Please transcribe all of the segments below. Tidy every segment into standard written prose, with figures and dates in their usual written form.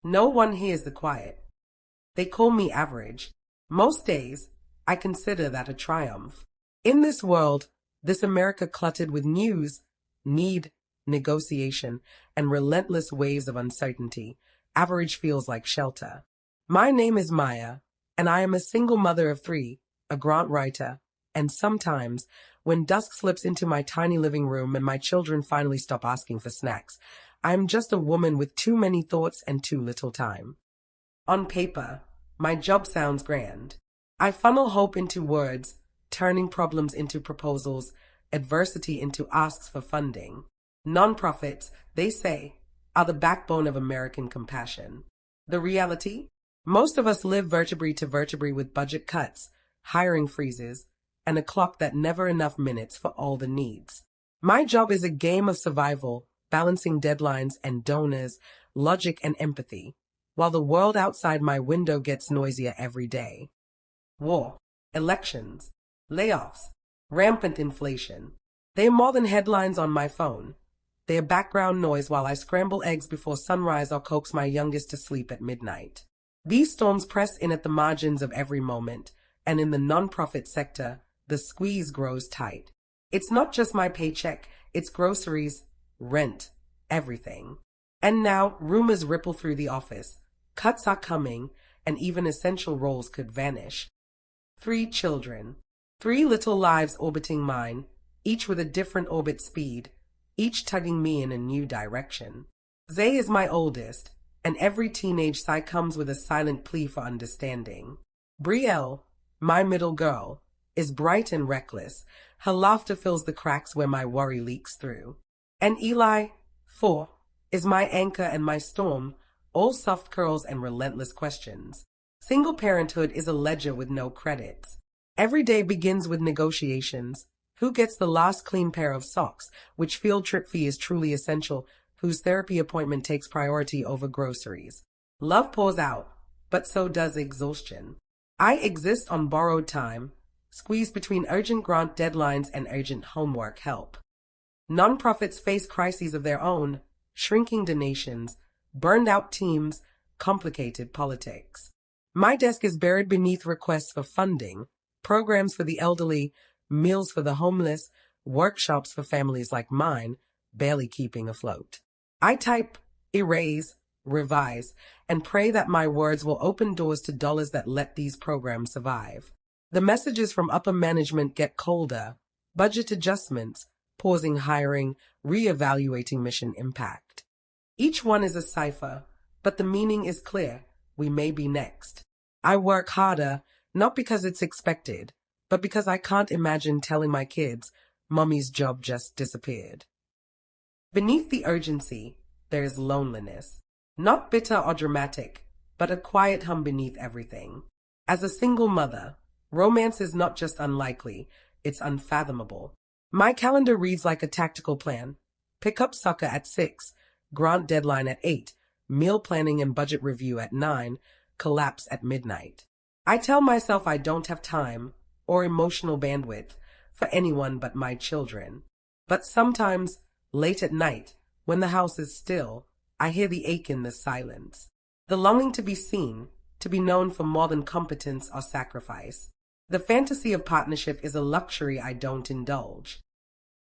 No one hears the quiet. They call me average. Most days, I consider that a triumph. In this world, this America cluttered with news, need, negotiation, and relentless waves of uncertainty, average feels like shelter. My name is Maya, and I am a single mother of three, a grant writer, and sometimes, when dusk slips into my tiny living room and my children finally stop asking for snacks, I am just a woman with too many thoughts and too little time. On paper, my job sounds grand. I funnel hope into words, turning problems into proposals, adversity into asks for funding. Nonprofits, they say, are the backbone of American compassion. The reality? Most of us live vertebrae to vertebrae with budget cuts, hiring freezes, and a clock that never enough minutes for all the needs. My job is a game of survival, balancing deadlines and donors, logic and empathy, while the world outside my window gets noisier every day. War, elections, layoffs, rampant inflation. They are more than headlines on my phone. They are background noise while I scramble eggs before sunrise or coax my youngest to sleep at midnight. These storms press in at the margins of every moment, and in the nonprofit sector, the squeeze grows tight. It's not just my paycheck, it's groceries, rent, everything. And now, rumors ripple through the office. Cuts are coming, and even essential roles could vanish. 3 children. 3 little lives orbiting mine, each with a different orbit speed, each tugging me in a new direction. Zay is my oldest, and every teenage sigh comes with a silent plea for understanding. Brielle, my middle girl, is bright and reckless. Her laughter fills the cracks where my worry leaks through. And Eli, 4, is my anchor and my storm, all soft curls and relentless questions. Single parenthood is a ledger with no credits. Every day begins with negotiations. Who gets the last clean pair of socks? Which field trip fee is truly essential? Whose therapy appointment takes priority over groceries? Love pours out, but so does exhaustion. I exist on borrowed time, squeezed between urgent grant deadlines and urgent homework help. Nonprofits face crises of their own, shrinking donations, burned out teams, complicated politics. My desk is buried beneath requests for funding, programs for the elderly, meals for the homeless, workshops for families like mine, barely keeping afloat. I type, erase, revise, and pray that my words will open doors to dollars that let these programs survive. The messages from upper management get colder, budget adjustments, pausing hiring, re-evaluating mission impact. Each one is a cipher, but the meaning is clear. We may be next. I work harder, not because it's expected, but because I can't imagine telling my kids, Mommy's job just disappeared. Beneath the urgency, there is loneliness. Not bitter or dramatic, but a quiet hum beneath everything. As a single mother, romance is not just unlikely, it's unfathomable. My calendar reads like a tactical plan. Pick up soccer at 6, grant deadline at 8, meal planning and budget review at 9, collapse at midnight. I tell myself I don't have time or emotional bandwidth for anyone but my children. But sometimes, late at night, when the house is still, I hear the ache in the silence. The longing to be seen, to be known for more than competence or sacrifice. The fantasy of partnership is a luxury I don't indulge.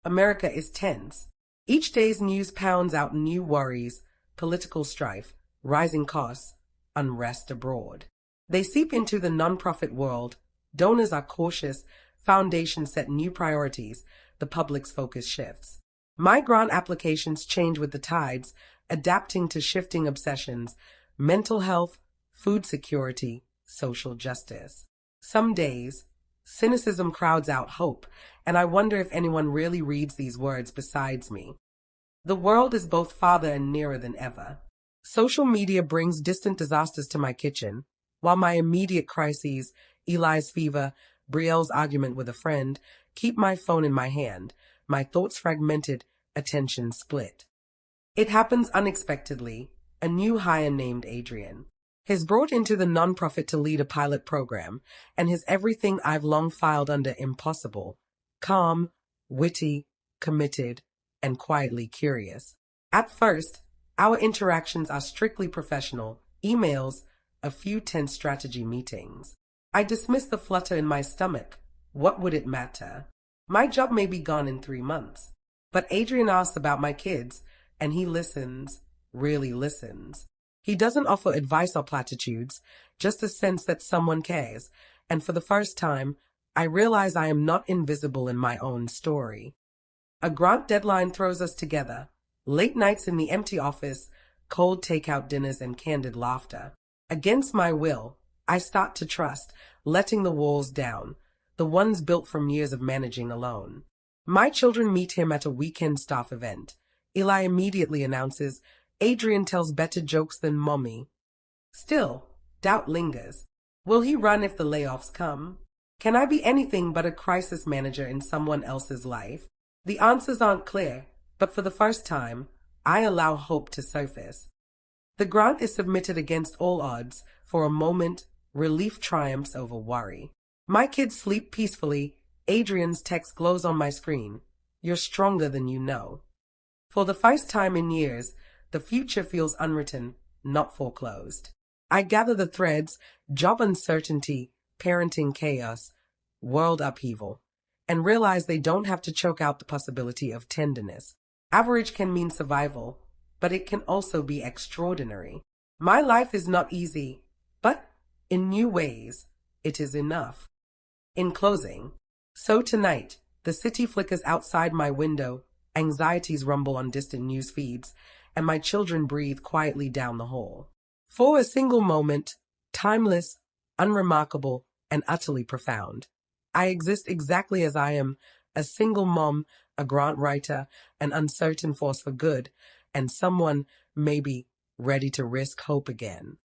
America is tense. Each day's news pounds out new worries, political strife, rising costs, unrest abroad. They seep into the nonprofit world. Donors are cautious, foundations set new priorities, the public's focus shifts. My grant applications change with the tides, adapting to shifting obsessions, mental health, food security, social justice. Some days, cynicism crowds out hope, and I wonder if anyone really reads these words besides me. The world is both farther and nearer than ever. Social media brings distant disasters to my kitchen, while my immediate crises, Eli's fever, Brielle's argument with a friend, keep my phone in my hand, my thoughts fragmented, attention split. It happens unexpectedly. A new hire named Adrian. He's brought into the nonprofit to lead a pilot program, and he's everything I've long filed under impossible. Calm, witty, committed, and quietly curious. At first, our interactions are strictly professional, emails, a few tense strategy meetings. I dismiss the flutter in my stomach. What would it matter? My job may be gone in 3 months. But Adrian asks about my kids, and he listens, really listens. He doesn't offer advice or platitudes, just a sense that someone cares. And for the first time, I realize I am not invisible in my own story. A grant deadline throws us together. Late nights in the empty office, cold takeout dinners, and candid laughter. Against my will, I start to trust, letting the walls down, the ones built from years of managing alone. My children meet him at a weekend staff event. Eli immediately announces, Adrian tells better jokes than mommy. Still, doubt lingers. Will he run if the layoffs come? Can I be anything but a crisis manager in someone else's life? The answers aren't clear, but for the first time, I allow hope to surface. The grant is submitted against all odds. For a moment, relief triumphs over worry. My kids sleep peacefully. Adrian's text glows on my screen. You're stronger than you know. For the first time in years, the future feels unwritten, not foreclosed. I gather the threads: job uncertainty, parenting chaos, world upheaval, and realize they don't have to choke out the possibility of tenderness. Average can mean survival, but it can also be extraordinary. My life is not easy, but in new ways, it is enough. In closing, so tonight, the city flickers outside my window, anxieties rumble on distant news feeds, and my children breathe quietly down the hall. For a single moment, timeless, unremarkable, and utterly profound, I exist exactly as I am, a single mom, a grant writer, an uncertain force for good, and someone, maybe, ready to risk hope again.